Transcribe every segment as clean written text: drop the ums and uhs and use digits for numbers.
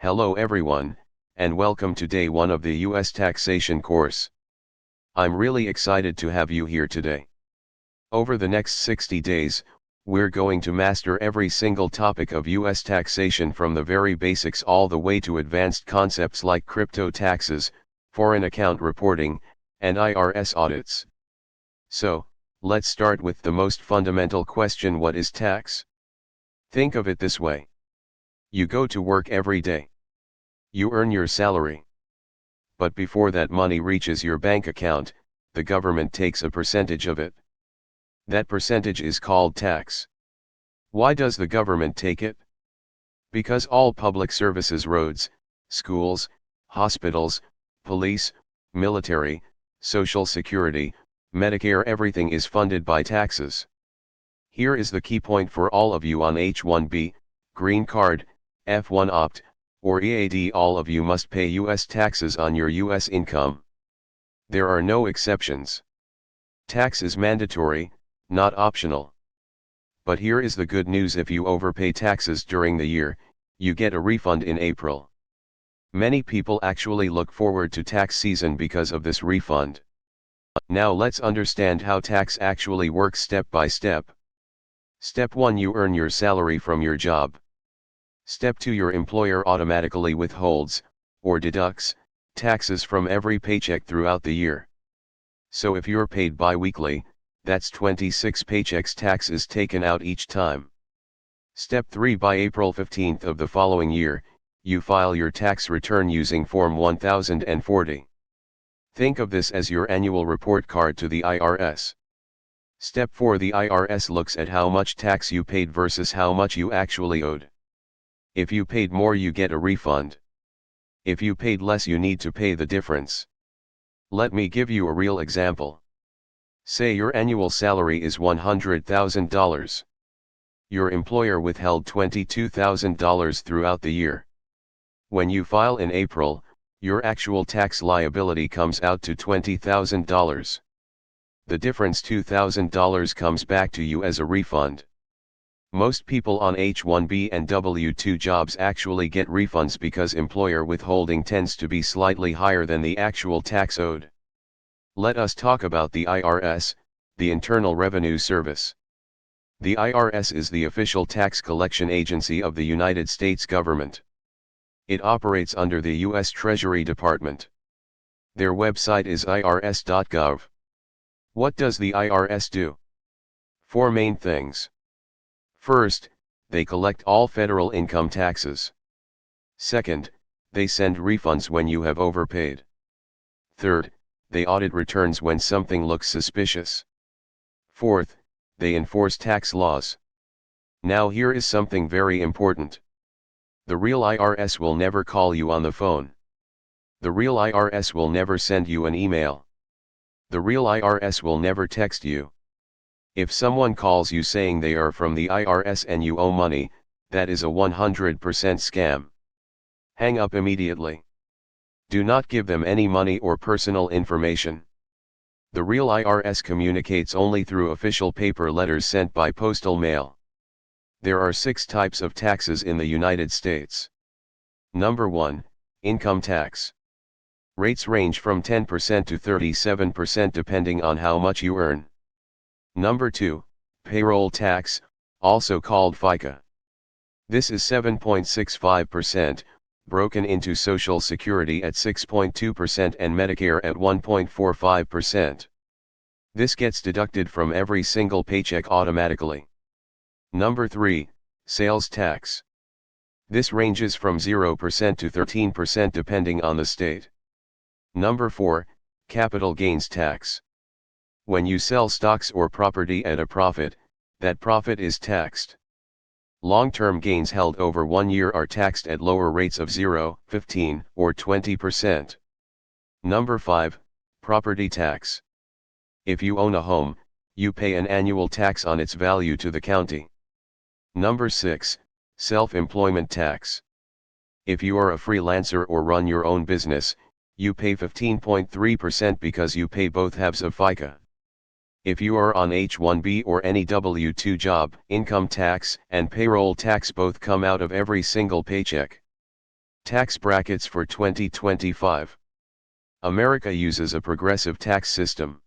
Hello everyone, and welcome to day 1 of the US taxation course. I'm really excited to have you here today. Over the next 60 days, we're going to master every single topic of US taxation from the very basics all the way to advanced concepts like crypto taxes, foreign account reporting, and IRS audits. So, let's start with the most fundamental question: what is tax? Think of it this way. You go to work every day. You earn your salary. But before that money reaches your bank account, the government takes a percentage of it. That percentage is called tax. Why does the government take it? Because all public services, roads, schools, hospitals, police, military, Social Security, Medicare, everything is funded by taxes. Here is the key point for all of you on H-1B, Green Card, F-1 Opt, or EAD. All of you must pay US taxes on your US income. There are no exceptions. Tax is mandatory, not optional. But here is the good news: if you overpay taxes during the year, you get a refund in April. Many people actually look forward to tax season because of this refund. Now let's understand how tax actually works step by step. Step 1: you earn your salary from your job. Step 2: your employer automatically withholds, or deducts, taxes from every paycheck throughout the year. So if you're paid bi-weekly, that's 26 paychecks, tax is taken out each time. Step 3: by April 15th of the following year, you file your tax return using Form 1040. Think of this as your annual report card to the IRS. Step 4: the IRS looks at how much tax you paid versus how much you actually owed. If you paid more, you get a refund. If you paid less, you need to pay the difference. Let me give you a real example. Say your annual salary is $100,000. Your employer withheld $22,000 throughout the year. When you file in April, your actual tax liability comes out to $20,000. The difference, $2,000, comes back to you as a refund. Most people on H-1B and W-2 jobs actually get refunds because employer withholding tends to be slightly higher than the actual tax owed. Let us talk about the IRS, the Internal Revenue Service. The IRS is the official tax collection agency of the United States government. It operates under the U.S. Treasury Department. Their website is irs.gov. What does the IRS do? 4 main things. First, they collect all federal income taxes. Second, they send refunds when you have overpaid. Third, they audit returns when something looks suspicious. Fourth, they enforce tax laws. Now here is something very important. The real IRS will never call you on the phone. The real IRS will never send you an email. The real IRS will never text you. If someone calls you saying they are from the IRS and you owe money, that is a 100% scam. Hang up immediately. Do not give them any money or personal information. The real IRS communicates only through official paper letters sent by postal mail. There are 6 types of taxes in the United States. Number 1, income tax. Rates range from 10% to 37% depending on how much you earn. Number 2, payroll tax, also called FICA. This is 7.65%, broken into Social Security at 6.2% and Medicare at 1.45%. This gets deducted from every single paycheck automatically. Number 3, sales tax. This ranges from 0% to 13% depending on the state. Number 4, capital gains tax. When you sell stocks or property at a profit, that profit is taxed. Long-term gains held over 1 year are taxed at lower rates of 0, 15, or 20%. Number 5, property tax. If you own a home, you pay an annual tax on its value to the county. Number 6, self-employment tax. If you are a freelancer or run your own business, you pay 15.3% because you pay both halves of FICA. If you are on H-1B or any W-2 job, income tax and payroll tax both come out of every single paycheck. Tax brackets for 2025. America uses a progressive tax system.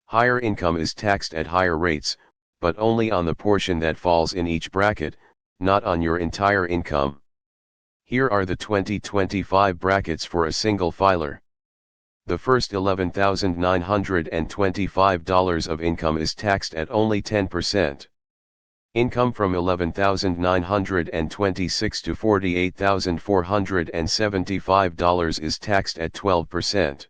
Higher income is taxed at higher rates, but only on the portion that falls in each bracket, not on your entire income. Here are the 2025 brackets for a single filer. The first $11,925 of income is taxed at only 10%. Income from $11,926 to $48,475 is taxed at 12%.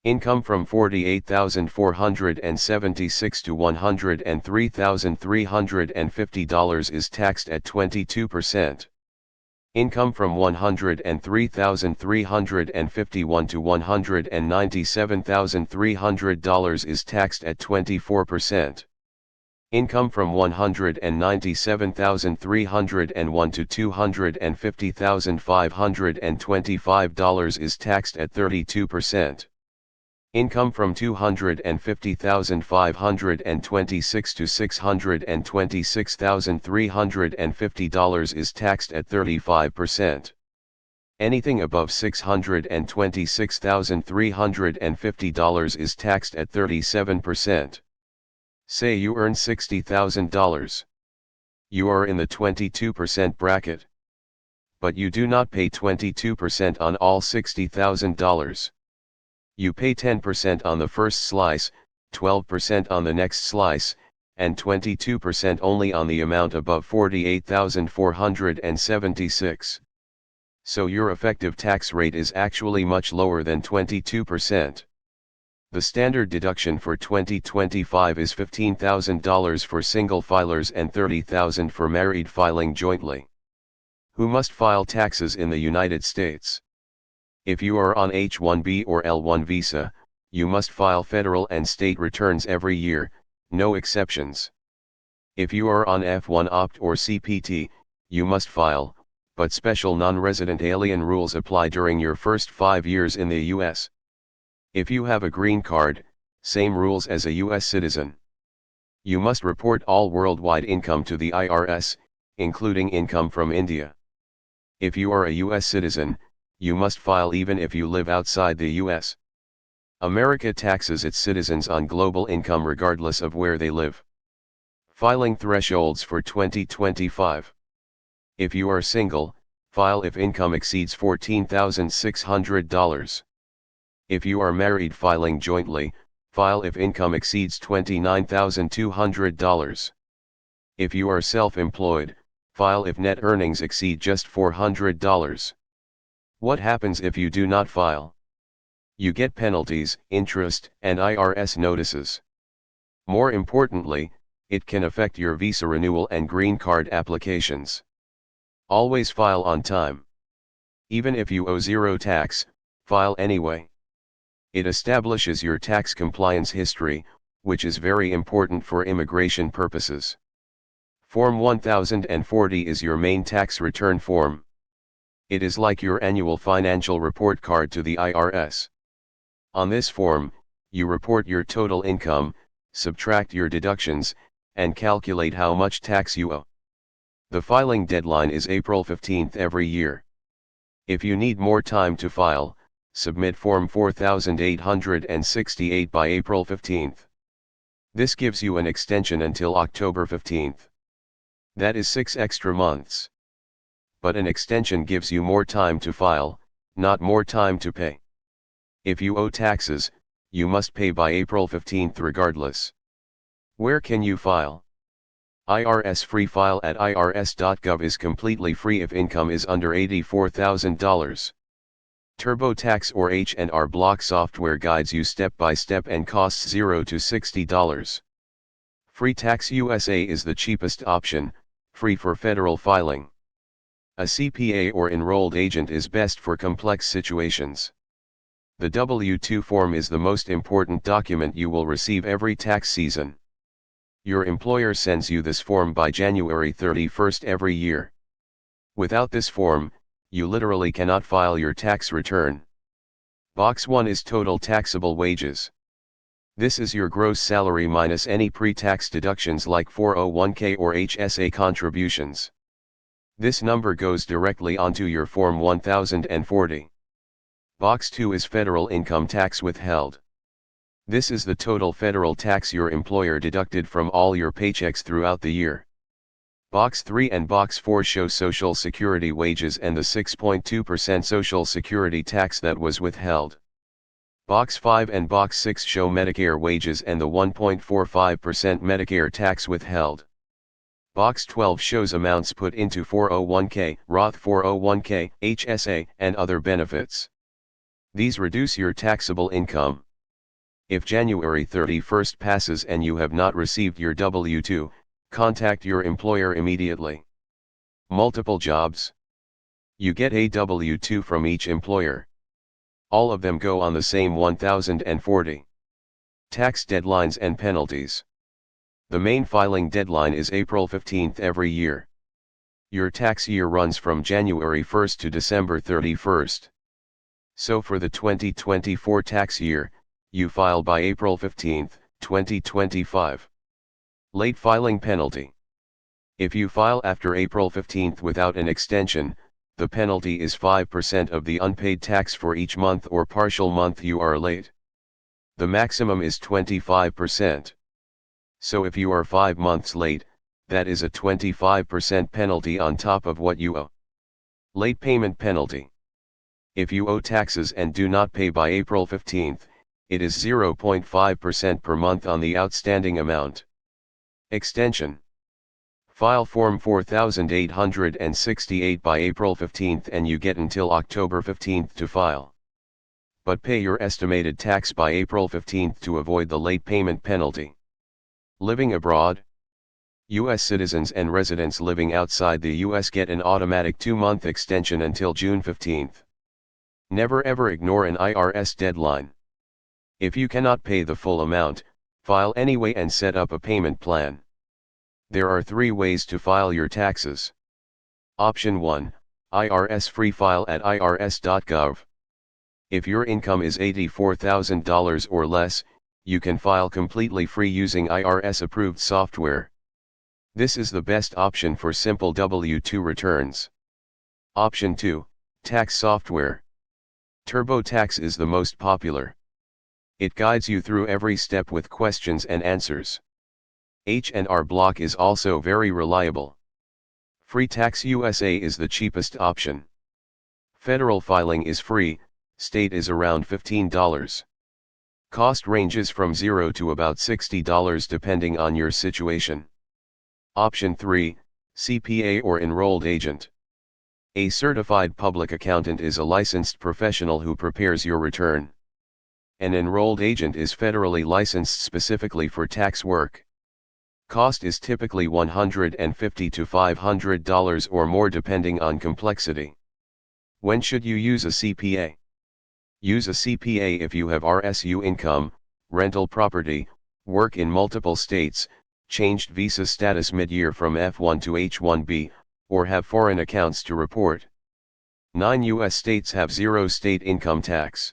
Income from $48,476 to $103,350 is taxed at 22%. Income from $103,351 to $197,300 is taxed at 24%. Income from $197,301 to $250,525 is taxed at 32%. Income from $250,526 to $626,350 is taxed at 35%. Anything above $626,350 is taxed at 37%. Say you earn $60,000. You are in the 22% bracket. But you do not pay 22% on all $60,000. You pay 10% on the first slice, 12% on the next slice, and 22% only on the amount above $48,476. So your effective tax rate is actually much lower than 22%. The standard deduction for 2025 is $15,000 for single filers and $30,000 for married filing jointly. Who must file taxes in the United States? If you are on H-1B or L-1 visa, you must file federal and state returns every year, no exceptions. If you are on F-1 opt or CPT, you must file, but special non-resident alien rules apply during your first 5 years in the U.S. If you have a green card, same rules as a U.S. citizen. You must report all worldwide income to the IRS, including income from India. If you are a U.S. citizen, you must file even if you live outside the U.S. America taxes its citizens on global income regardless of where they live. Filing thresholds for 2025. If you are single, file if income exceeds $14,600. If you are married filing jointly, file if income exceeds $29,200. If you are self-employed, file if net earnings exceed just $400. What happens if you do not file? You get penalties, interest, and IRS notices. More importantly, it can affect your visa renewal and green card applications. Always file on time. Even if you owe zero tax, file anyway. It establishes your tax compliance history, which is very important for immigration purposes. Form 1040 is your main tax return form. It is like your annual financial report card to the IRS. On this form, you report your total income, subtract your deductions, and calculate how much tax you owe. The filing deadline is April 15th every year. If you need more time to file, submit Form 4868 by April 15th. This gives you an extension until October 15th. That is 6 extra months. But an extension gives you more time to file, not more time to pay. If you owe taxes, you must pay by April 15th regardless. Where can you file? IRS Free File at irs.gov is completely free if income is under $84,000. TurboTax or H&R Block software guides you step by step and costs $0 to $60. Free Tax USA is the cheapest option, free for federal filing. A CPA or enrolled agent is best for complex situations. The W-2 form is the most important document you will receive every tax season. Your employer sends you this form by January 31st every year. Without this form, you literally cannot file your tax return. Box 1 is total taxable wages. This is your gross salary minus any pre-tax deductions like 401k or HSA contributions. This number goes directly onto your Form 1040. Box 2 is federal income tax withheld. This is the total federal tax your employer deducted from all your paychecks throughout the year. Box 3 and Box 4 show Social Security wages and the 6.2% Social Security tax that was withheld. Box 5 and Box 6 show Medicare wages and the 1.45% Medicare tax withheld. Box 12 shows amounts put into 401k, Roth 401k, HSA, and other benefits. These reduce your taxable income. If January 31st passes and you have not received your W-2, contact your employer immediately. Multiple jobs. You get a W-2 from each employer. All of them go on the same 1040. Tax deadlines and penalties. The main filing deadline is April 15th every year. Your tax year runs from January 1st to December 31st. So for the 2024 tax year, you file by April 15th, 2025. Late filing penalty. If you file after April 15th without an extension, the penalty is 5% of the unpaid tax for each month or partial month you are late. The maximum is 25%. So if you are 5 months late, that is a 25% penalty on top of what you owe. Late payment penalty. If you owe taxes and do not pay by April 15th, it is 0.5% per month on the outstanding amount. Extension. File Form 4868 by April 15th and you get until October 15th to file. But pay your estimated tax by April 15th to avoid the late payment penalty. Living abroad. U.S. citizens and residents living outside the U.S. get an automatic 2-month extension until June 15th. Never ever ignore an IRS deadline. If you cannot pay the full amount, file anyway and set up a payment plan. There are 3 ways to file your taxes. Option 1, IRS free file at irs.gov. If your income is $84,000 or less, you can file completely free using IRS approved software. This is the best option for simple W-2 returns. Option 2, tax software. TurboTax is the most popular. It guides you through every step with questions and answers. H&R Block is also very reliable. Free Tax USA is the cheapest option. Federal filing is free, state is around $15. Cost ranges from $0 to about $60 depending on your situation. Option 3, CPA or enrolled agent. A certified public accountant is a licensed professional who prepares your return. An enrolled agent is federally licensed specifically for tax work. Cost is typically $150 to $500 or more depending on complexity. When should you use a CPA? Use a CPA if you have RSU income, rental property, work in multiple states, changed visa status mid-year from F1 to H1B, or have foreign accounts to report. 9 U.S. states have 0 state income tax.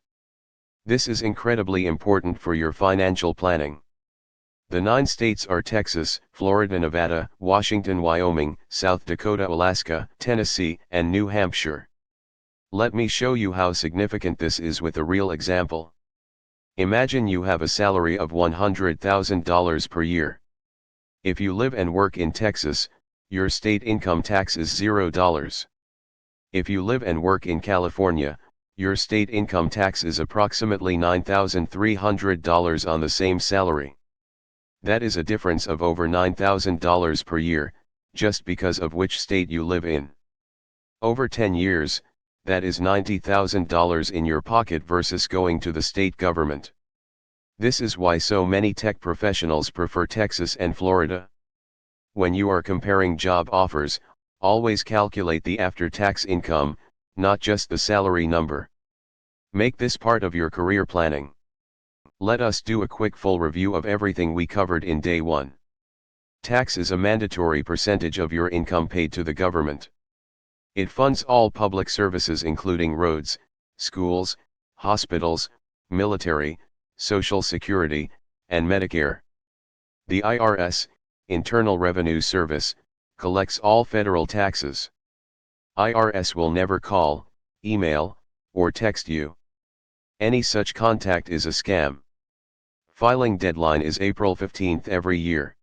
This is incredibly important for your financial planning. The 9 states are Texas, Florida, Nevada, Washington, Wyoming, South Dakota, Alaska, Tennessee, and New Hampshire. Let me show you how significant this is with a real example. Imagine you have a salary of $100,000 per year. If you live and work in Texas, your state income tax is $0. If you live and work in California, your state income tax is approximately $9,300 on the same salary. That is a difference of over $9,000 per year, just because of which state you live in. Over 10 years, that is $90,000 in your pocket versus going to the state government. This is why so many tech professionals prefer Texas and Florida. When you are comparing job offers, always calculate the after-tax income, not just the salary number. Make this part of your career planning. Let us do a quick full review of everything we covered in day 1. Tax is a mandatory percentage of your income paid to the government. It funds all public services including roads, schools, hospitals, military, Social Security, and Medicare. The IRS, Internal Revenue Service, collects all federal taxes. IRS will never call, email, or text you. Any such contact is a scam. Filing deadline is April 15th every year.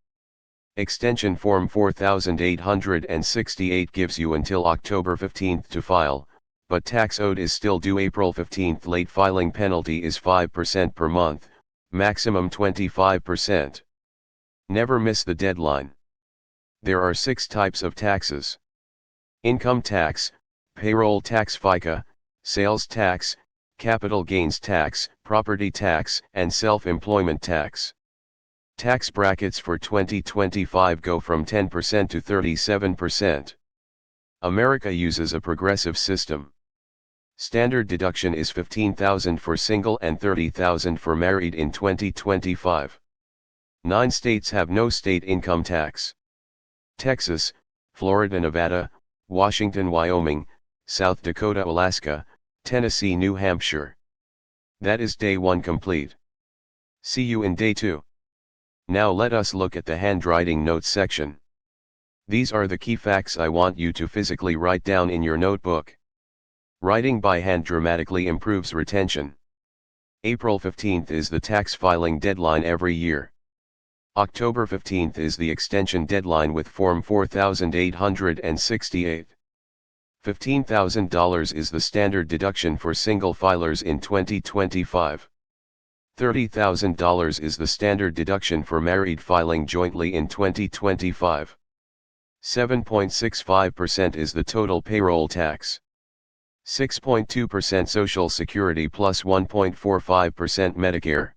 Extension Form 4868 gives you until October 15th to file, but tax owed is still due April 15th. Late filing penalty is 5% per month, maximum 25%. Never miss the deadline. There are 6 types of taxes: income tax, payroll tax, FICA, sales tax, capital gains tax, property tax, and self-employment tax. Tax brackets for 2025 go from 10% to 37%. America uses a progressive system. Standard deduction is $15,000 for single and $30,000 for married in 2025. 9 states have no state income tax: Texas, Florida, Nevada, Washington, Wyoming, South Dakota, Alaska, Tennessee, New Hampshire. That is day 1 complete. See you in day 2. Now let us look at the handwriting notes section. These are the key facts I want you to physically write down in your notebook. Writing by hand dramatically improves retention. April 15th is the tax filing deadline every year. October 15th is the extension deadline with Form 4868. $15,000 is the standard deduction for single filers in 2025. $30,000 is the standard deduction for married filing jointly in 2025. 7.65% is the total payroll tax. 6.2% Social Security plus 1.45% Medicare.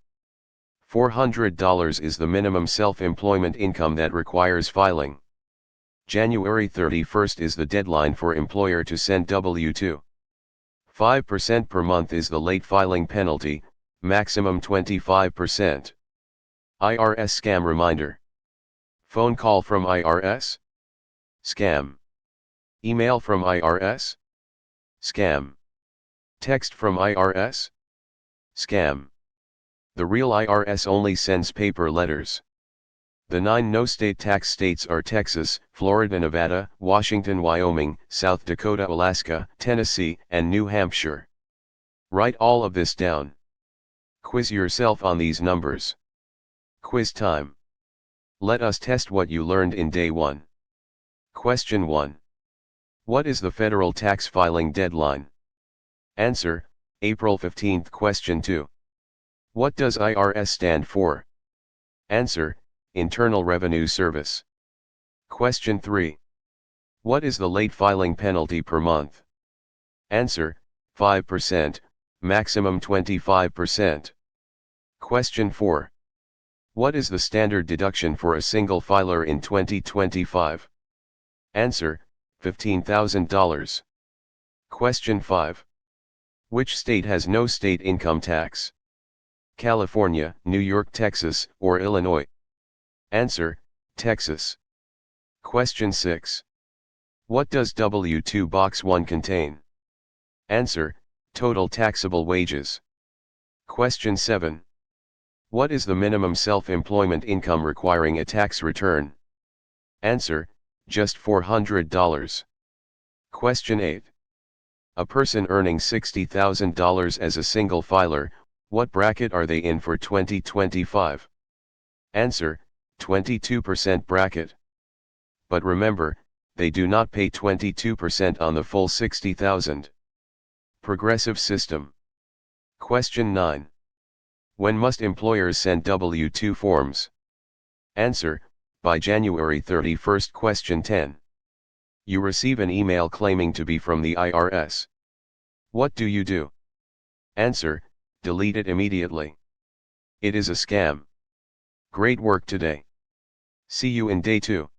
$400 is the minimum self-employment income that requires filing. January 31st is the deadline for employer to send W-2. 5% per month is the late filing penalty, maximum 25%. IRS scam reminder. Phone call from IRS? Scam. Email from IRS? Scam. Text from IRS? Scam. The real IRS only sends paper letters. The 9 no-state tax states are Texas, Florida, Nevada, Washington, Wyoming, South Dakota, Alaska, Tennessee, and New Hampshire. Write all of this down. Quiz yourself on these numbers. Quiz time. Let us test what you learned in day 1. Question 1. What is the federal tax filing deadline? Answer: April 15th. Question 2. What does IRS stand for? Answer: Internal Revenue Service. Question 3. What is the late filing penalty per month? Answer: 5%, maximum 25%. Question 4. What is the standard deduction for a single filer in 2025? Answer: $15,000. Question 5. Which state has no state income tax? California, New York, Texas, or Illinois? Answer: Texas. Question 6. What does W-2 Box 1 contain? Answer: total taxable wages. Question 7. What is the minimum self-employment income requiring a tax return? Answer: just $400. Question 8. A person earning $60,000 as a single filer, what bracket are they in for 2025? Answer: 22% bracket. But remember, they do not pay 22% on the full $60,000. Progressive system. Question 9. When must employers send W-2 forms? Answer: by January 31st. Question 10. You receive an email claiming to be from the IRS. What do you do? Answer: delete it immediately. It is a scam. Great work today. See you in day 2.